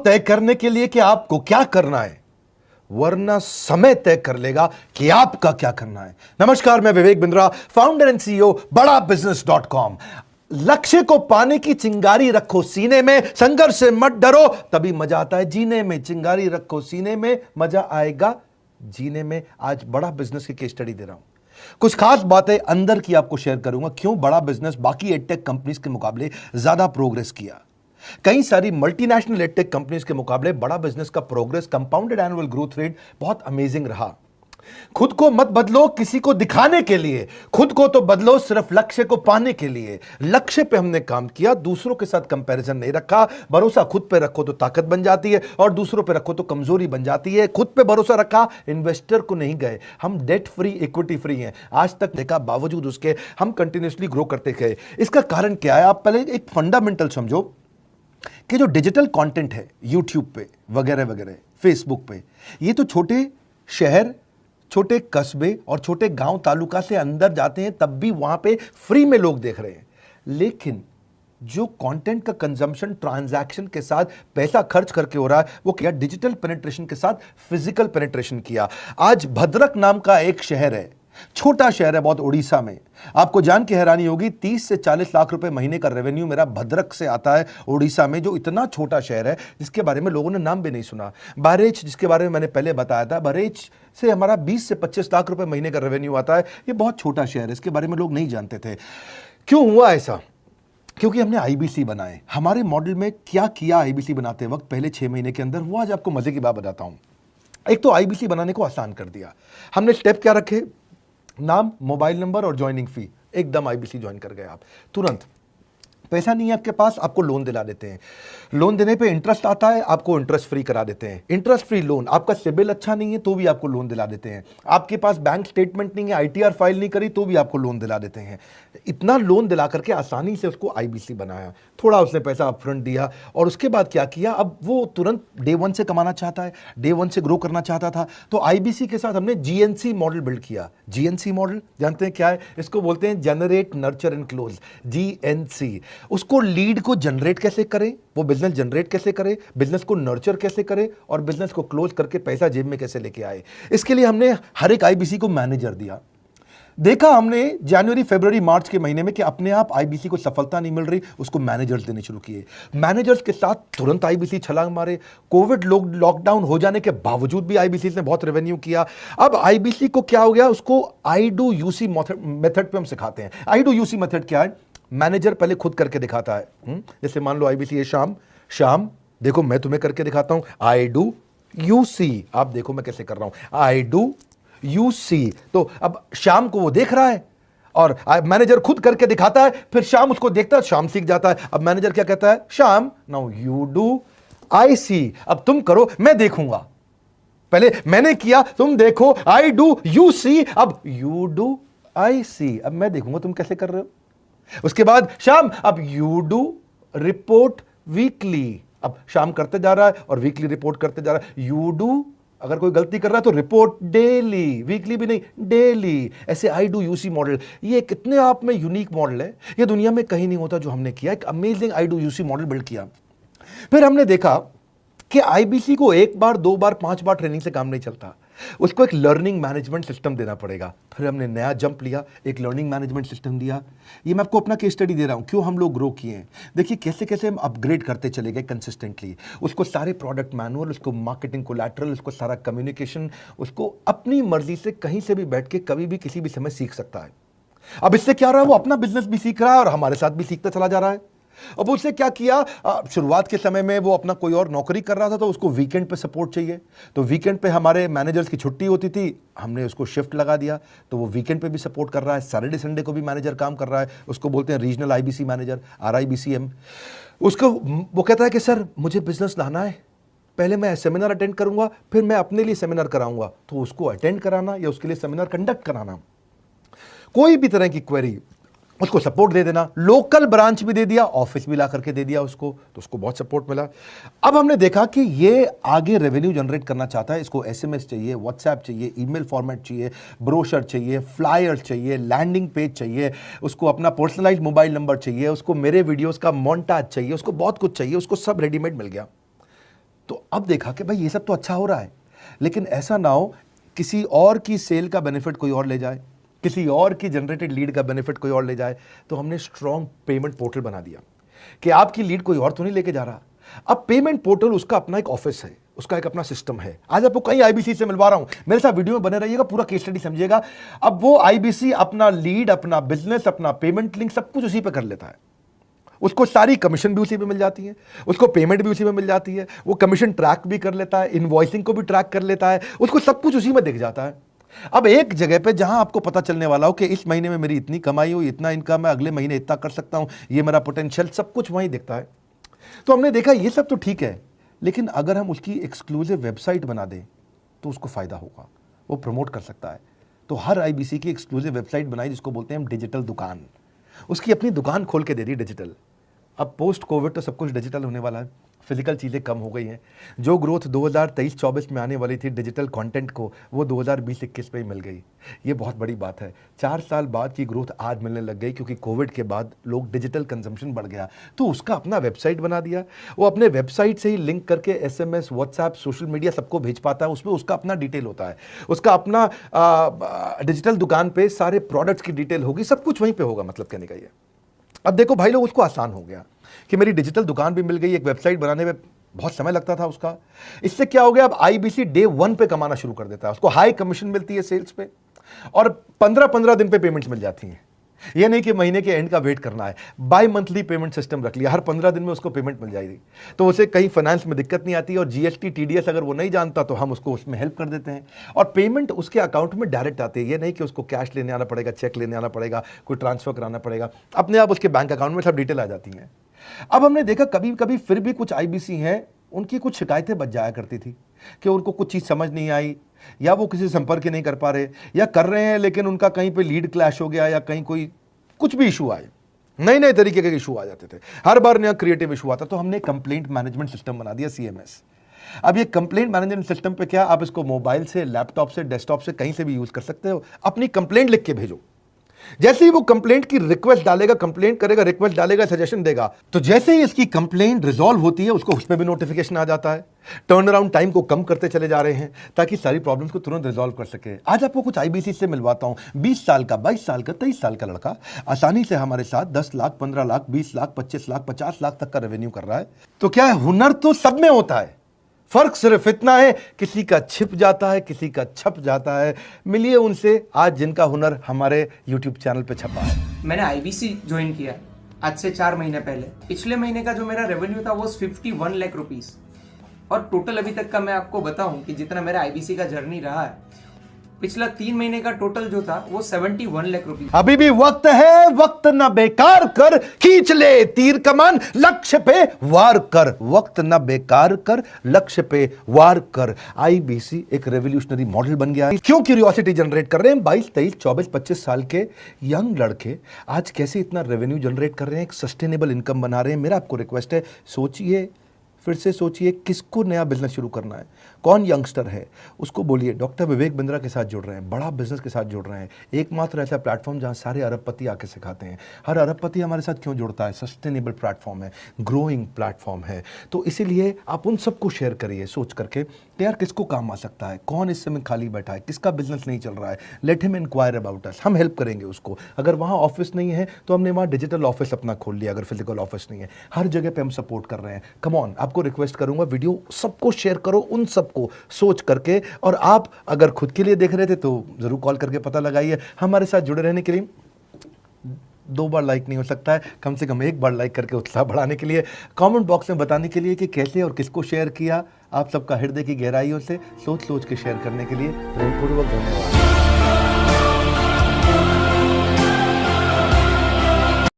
तय करने के लिए कि आपको क्या करना है, वरना समय तय कर लेगा कि आपका क्या करना है। नमस्कार, मैं Vivek Bindra, founder and CEO बड़ा बिजनेस.com। लक्ष्य को पाने की चिंगारी रखो सीने में, संघर्ष से मत डरो, तभी मजा आता है जीने में। चिंगारी रखो सीने में, मजा आएगा जीने में। आज बड़ा बिजनेस की केस स्टडी दे रहा हूं, कुछ खास बातें अंदर की आपको शेयर करूंगा, क्यों बड़ा बिजनेस बाकी एडटेक कंपनीज के मुकाबले ज्यादा प्रोग्रेस किया। कई सारी मल्टीनेशनल एडटेक कंपनीज के मुकाबले बड़ा बिजनेस का progress, compounded annual growth rate बहुत अमेजिंग रहा। खुद को मत बदलो किसी को दिखाने के लिए, खुद को तो बदलो सिर्फ लक्ष्य को पाने के लिए। लक्ष्य पे हमने काम किया, दूसरों के साथ कंपैरिजन नहीं रखा। भरोसा खुद पे रखो तो ताकत बन जाती है, और दूसरों पे रखो तो कमजोरी बन जाती है। खुद पे भरोसा रखा, इन्वेस्टर को नहीं गए। हम डेट फ्री, इक्विटी फ्री हैं। आज तक देखा, बावजूद उसके हम कंटिन्यूसली ग्रो करते गए। इसका कारण क्या है? आप पहले एक फंडामेंटल समझो कि जो डिजिटल कंटेंट है यूट्यूब पे वगैरह वगैरह, फेसबुक पे, ये तो छोटे शहर, छोटे कस्बे और छोटे गांव तालुका से अंदर जाते हैं, तब भी वहां पे फ्री में लोग देख रहे हैं। लेकिन जो कंटेंट का कंजम्पशन ट्रांजैक्शन के साथ पैसा खर्च करके हो रहा है, वो क्या? डिजिटल पेनिट्रेशन के साथ फिजिकल पेनिट्रेशन किया। आज भद्रक नाम का एक शहर है, छोटा शहर है बहुत, उड़ीसा में। आपको जान के हैरानी होगी, 30 से 40 लाख रुपए महीने का रेवेन्यू मेरा भद्रक से आता है, उड़ीसा में, जो इतना छोटा शहर है जिसके बारे में लोगों ने नाम भी नहीं सुना। बहरेच, जिसके बारे में मैंने पहले बताया था, बहरेच से हमारा 20 से 25 लाख रुपए महीने का रेवेन्यू आता है। ये बहुत छोटा शहर है, इसके बारे में लोग नहीं जानते थे। क्यों हुआ ऐसा? क्योंकि हमने आईबीसी बनाए। हमारे मॉडल में क्या किया आईबीसी बनाते वक्त, पहले 6 महीने के अंदर हुआ, आज आपको मजे की बात बताता हूं। एक तो आईबीसी बनाने को आसान कर दिया हमने। स्टेप क्या रखे? नाम, मोबाइल नंबर और ज्वाइनिंग फी। एकदम आईबीसी ज्वाइन कर गए आप तुरंत। पैसा नहीं है आपके पास, आपको लोन दिला देते हैं। लोन देने पे इंटरेस्ट आता है, आपको इंटरेस्ट फ्री करा देते हैं। Interest free loan. आपका सिबिल अच्छा नहीं है तो भी आपको लोन दिला देते हैं। आपके पास बैंक स्टेटमेंट नहीं है, आईटीआर फाइल नहीं करी तो भी आपको लोन दिला देते हैं। इतना लोन दिला करके आसानी से उसको आईबीसी बनाया। थोड़ा उसने पैसा अपफ्रंट दिया, और उसके बाद क्या किया? अब वो तुरंत डे 1 से कमाना चाहता है, डे 1 से ग्रो करना चाहता था, तो आईबीसी के साथ हमने जीएनसी मॉडल बिल्ड किया। जीएनसी मॉडल जानते हैं क्या है? इसको बोलते हैं generate, nurture and close, GNC. उसको लीड को जनरेट कैसे करें, वो बिजनेस जनरेट कैसे करे, बिजनेस को नर्चर कैसे करे, और बिजनेस को क्लोज करके पैसा जेब में कैसे लेके आए। इसके लिए हमने हर एक आईबीसी को मैनेजर दिया। देखा हमने जनवरी, फरवरी, मार्च के महीने में कि अपने आप आईबीसी को सफलता नहीं मिल रही, उसको मैनेजर्स देने शुरू किए। मैनेजर्स के साथ तुरंत आईबीसी छलांग मारे। कोविड लॉकडाउन हो जाने के बावजूद भी आईबीसी ने बहुत रेवेन्यू किया। अब आईबीसी को क्या हो गया? उसको आई डू यूसी मेथड पे हम सिखाते हैं। आई डू यूसी मेथड क्या है? मैनेजर पहले खुद करके दिखाता है। जैसे मान लो आईबीसी है, शाम देखो मैं तुम्हें करके दिखाता हूं, आई डू यू सी। आप देखो मैं कैसे कर रहा हूं, आई डू यू सी। तो अब शाम को वो देख रहा है, और मैनेजर खुद करके दिखाता है, फिर शाम उसको देखता है, शाम सीख जाता है। अब मैनेजर क्या कहता है? शाम, नाउ यू डू आई सी। अब तुम करो, मैं देखूंगा। पहले मैंने किया, तुम देखो, आई डू यू सी, अब यू डू आई सी। अब मैं देखूंगा तुम कैसे कर रहे हो। उसके बाद शाम, अब यू डू रिपोर्ट वीकली। अब शाम करते जा रहा है और वीकली रिपोर्ट करते जा रहा है। यू डू, अगर कोई गलती कर रहा है तो रिपोर्ट डेली, वीकली भी नहीं, डेली। ऐसे आई डू यूसी मॉडल, ये कितने आप में यूनिक मॉडल है, ये दुनिया में कहीं नहीं होता जो हमने किया। एक amazing I do UC model build किया। फिर हमने देखा कि आईबीसी को 1 बार, 2 बार, 5 बार ट्रेनिंग से काम नहीं चलता, उसको एक लर्निंग मैनेजमेंट सिस्टम देना पड़ेगा। फिर हमने नया जंप लिया, एक लर्निंग मैनेजमेंट सिस्टम दिया। ये मैं आपको अपना केस स्टडी दे रहा हूं, क्यों हम लोग ग्रो किए हैं। देखिए कैसे कैसे हम अपग्रेड करते चले गए कंसिस्टेंटली। उसको सारे प्रोडक्ट मैनुअल, उसको मार्केटिंग कोलैटरल, उसको सारा कम्युनिकेशन, उसको अपनी मर्जी से कहीं से भी बैठ के कभी भी किसी भी समय सीख सकता है। अब इससे क्या रहा है? वो अपना बिजनेस भी सीख रहा है और हमारे साथ भी सीखता चला जा रहा है। अब उसने क्या किया? शुरुआत के समय में वो अपना कोई और नौकरी कर रहा था, तो उसको वीकेंड पे सपोर्ट चाहिए। तो वीकेंड पे हमारे मैनेजर्स की छुट्टी होती थी, हमने उसको शिफ्ट लगा दिया, तो वो वीकेंड पे भी सपोर्ट कर रहा है। सैटरडे संडे को भी मैनेजर काम कर रहा है। उसको बोलते हैं रीजनल आईबीसी मैनेजर, RIBCM। उसको वो कहता है कि सर मुझे बिजनेस लाना है, पहले मैं सेमिनार अटेंड करूंगा, फिर मैं अपने लिए सेमिनार कराऊंगा। तो उसको अटेंड कराना या उसके लिए सेमिनार कंडक्ट कराना, कोई भी तरह की क्वेरी, उसको सपोर्ट दे देना। लोकल ब्रांच भी दे दिया, ऑफिस भी ला करके दे दिया उसको, तो उसको बहुत सपोर्ट मिला। अब हमने देखा कि ये आगे रेवेन्यू जनरेट करना चाहता है। इसको SMS चाहिए, व्हाट्सएप चाहिए, ईमेल फॉर्मेट चाहिए, ब्रोशर चाहिए, फ्लायर चाहिए, लैंडिंग पेज चाहिए, उसको अपना पर्सनलाइज्ड मोबाइल नंबर चाहिए, उसको मेरे वीडियोस का मोन्टाज चाहिए, उसको बहुत कुछ चाहिए, उसको सब रेडीमेड मिल गया। तो अब देखा कि भाई ये सब तो अच्छा हो रहा है, लेकिन ऐसा ना हो किसी और की सेल का बेनिफिट कोई और ले जाए, किसी और की जनरेटेड लीड का बेनिफिट कोई और ले जाए। तो हमने स्ट्रॉन्ग पेमेंट पोर्टल बना दिया कि आपकी लीड कोई और तो नहीं लेके जा रहा। अब पेमेंट पोर्टल उसका अपना एक ऑफिस है, उसका एक अपना सिस्टम है। आज आपको कई आईबीसी से मिलवा रहा हूं, मेरे साथ वीडियो में बने रहिएगा, पूरा केस स्टडी समझिएगा। अब वो आईबीसी अपना लीड, अपना बिजनेस, अपना पेमेंट लिंक सब कुछ उसी पे कर लेता है। उसको सारी कमीशन भी उसी पे मिल जाती है, उसको पेमेंट भी उसी में मिल जाती है, वो कमीशन ट्रैक भी कर लेता है, इनवॉइसिंग को भी ट्रैक कर लेता है, उसको सब कुछ उसी में दिख जाता है। अब एक जगह पे जहां आपको पता चलने वाला हो कि इस महीने में मेरी इतनी कमाई हुई, इतना इनकम है, अगले महीने इतना कर सकता हूं, ये मेरा पोटेंशियल, सब कुछ वहीं दिखता है। तो हमने देखा ये सब तो ठीक है, लेकिन अगर हम उसकी एक्सक्लूसिव वेबसाइट बना दें तो उसको फायदा होगा, वो प्रमोट कर सकता है। तो हर आईबीसी की एक्सक्लूसिव वेबसाइट बनाई जिसको बोलते हैं हम डिजिटल दुकान, उसकी अपनी दुकान खोल के दे दी डिजिटल। अब पोस्ट कोविड तो सब कुछ डिजिटल होने वाला है, फिजिकल चीज़ें कम हो गई हैं। जो ग्रोथ 2023-24 में आने वाली थी डिजिटल कंटेंट को, वो 2020-21 में ही मिल गई। ये बहुत बड़ी बात है। 4 साल बाद की ग्रोथ आज मिलने लग गई, क्योंकि कोविड के बाद लोग डिजिटल कंजम्पशन बढ़ गया। तो उसका अपना वेबसाइट बना दिया, वो अपने वेबसाइट से ही लिंक करके SMS, व्हाट्सएप, सोशल मीडिया सबको भेज पाता है। उसमें उसका अपना डिटेल होता है, उसका अपना डिजिटल दुकान पे सारे प्रोडक्ट्स की डिटेल होगी, सब कुछ वहीं पर होगा। मतलब कहने का ये, अब देखो भाई लोग, उसको आसान हो गया कि मेरी डिजिटल दुकान भी मिल गई। एक वेबसाइट बनाने में बहुत समय लगता था उसका, इससे क्या हो गया, अब आईबीसी डे 1 पे कमाना शुरू कर देता है। उसको हाई कमीशन मिलती है सेल्स पे, और 15-15 दिन पे पेमेंट्स मिल जाती हैं। ये नहीं कि महीने के एंड का वेट करना है, बाई मंथली पेमेंट सिस्टम रख लिया, हर 15 दिन में उसको पेमेंट मिल जाएगी। तो उसे कहीं फाइनेंस में दिक्कत नहीं आती, और GST TDS अगर वो नहीं जानता तो हम उसको उसमें हेल्प कर देते हैं, और पेमेंट उसके अकाउंट में डायरेक्ट आती है। ये नहीं कि उसको कैश लेने आना पड़ेगा, चेक लेने आना पड़ेगा, कोई ट्रांसफर कराना पड़ेगा, अपने आप उसके बैंक अकाउंट में सब डिटेल आ जाती हैं। अब हमने देखा कभी कभी फिर भी कुछ आईबीसी हैं, उनकी कुछ शिकायतें बच जाया करती थी कि उनको कुछ चीज़ समझ नहीं आई, या वो किसी से संपर्क ही नहीं कर पा रहे, या कर रहे हैं लेकिन उनका कहीं पे लीड क्लैश हो गया, या कहीं कोई कुछ भी इशू आए, नए नए तरीके के इशू आ जाते थे, हर बार नया क्रिएटिव इशू आता। तो हमने कंप्लेंट मैनेजमेंट सिस्टम बना दिया, CMS। अब ये कंप्लेंट मैनेजमेंट सिस्टम पे क्या, आप इसको मोबाइल से, लैपटॉप से, डेस्कटॉप से, कहीं से भी यूज कर सकते हो। अपनी कंप्लेंट लिख के भेजो, जैसे ही वो कंप्लेंट की रिक्वेस्ट डालेगा, कंप्लेंट करेगा, रिक्वेस्ट डालेगा, सजेशन देगा, तो जैसे ही इसकी कंप्लेंट रिजॉल्व होती है उसको उसमें भी नोटिफिकेशन आ जाता है। टर्न अराउंड टाइम को कम करते चले जा रहे हैं ताकि सारी प्रॉब्लम्स को तुरंत रिजॉल्व कर सके। आज आपको कुछ आईबीसी से मिलवाता हूं। 20 साल का, 22 साल का, 23 साल का लड़का आसानी से हमारे साथ 10 लाख, 15 लाख, 20 लाख, 25 लाख, 50 लाख तक का रेवेन्यू कर रहा है। तो क्या है, हुनर तो सब में होता है, फर्क सिर्फ इतना है किसी का छिप जाता है, किसी का छप जाता है। मिलिए उनसे आज जिनका हुनर हमारे YouTube चैनल पे छपा है। मैंने आईबीसी ज्वाइन किया आज से 4 महीने पहले। पिछले महीने का जो मेरा रेवेन्यू था वो 51 लाख रुपीस, और टोटल अभी तक का मैं आपको बताऊं कि जितना मेरा आईबीसी का जर्नी रहा है, पिछला 3 महीने का टोटल जो था वो 71 लाख रुपीस। अभी भी वक्त है, वक्त ना बेकार कर, खींच ले तीर कमान, लक्ष्य पे वार कर। वक्त ना बेकार कर, लक्ष्य पे वार कर। आईबीसी एक रेवोल्यूशनरी मॉडल बन गया है। क्यों क्यूरियोसिटी जनरेट कर रहे हैं 22, 23, 24, 25 साल के यंग लड़के आज कैसे इतना रेवेन्यू जनरेट कर रहे हैं, एक सस्टेनेबल इनकम बना रहे हैं। मेरा आपको रिक्वेस्ट है, सोचिए, फिर से सोचिए, किसको नया बिजनेस शुरू करना है, कौन यंगस्टर है, उसको बोलिए डॉक्टर विवेक बिंद्रा के साथ जुड़ रहे हैं, बड़ा बिजनेस के साथ जुड़ रहे हैं। एकमात्र ऐसा प्लेटफॉर्म जहां सारे अरबपति आके सिखाते हैं। हर अरबपति हमारे साथ क्यों जुड़ता है, सस्टेनेबल प्लेटफॉर्म है, ग्रोइंग प्लेटफॉर्म है। तो इसीलिए आप उन सबको शेयर करिए सोच करके कि यार किसको काम आ सकता है, कौन इस समय खाली बैठा है, किसका बिजनेस नहीं चल रहा है, let him enquire about us, हम हेल्प करेंगे उसको। अगर वहाँ ऑफिस नहीं है तो हमने वहाँ डिजिटल ऑफिस अपना खोल लिया, अगर फिजिकल ऑफिस नहीं है, हर जगह पे हम सपोर्ट कर रहे हैं। कम ऑन, आपको रिक्वेस्ट करूंगा वीडियो सबको शेयर करो, उन सबको सोच करके। और आप अगर खुद के लिए देख रहे थे तो जरूर कॉल करके पता लगाइए। हमारे साथ जुड़े रहने के लिए 2 बार लाइक नहीं हो सकता है, कम से कम 1 बार लाइक करके उत्साह बढ़ाने के लिए, कमेंट बॉक्स में बताने के लिए कि कैसे और किसको शेयर किया। आप सबका हृदय की गहराइयों से सोच सोच के शेयर करने के लिए प्रेमपूर्वक धन्यवाद।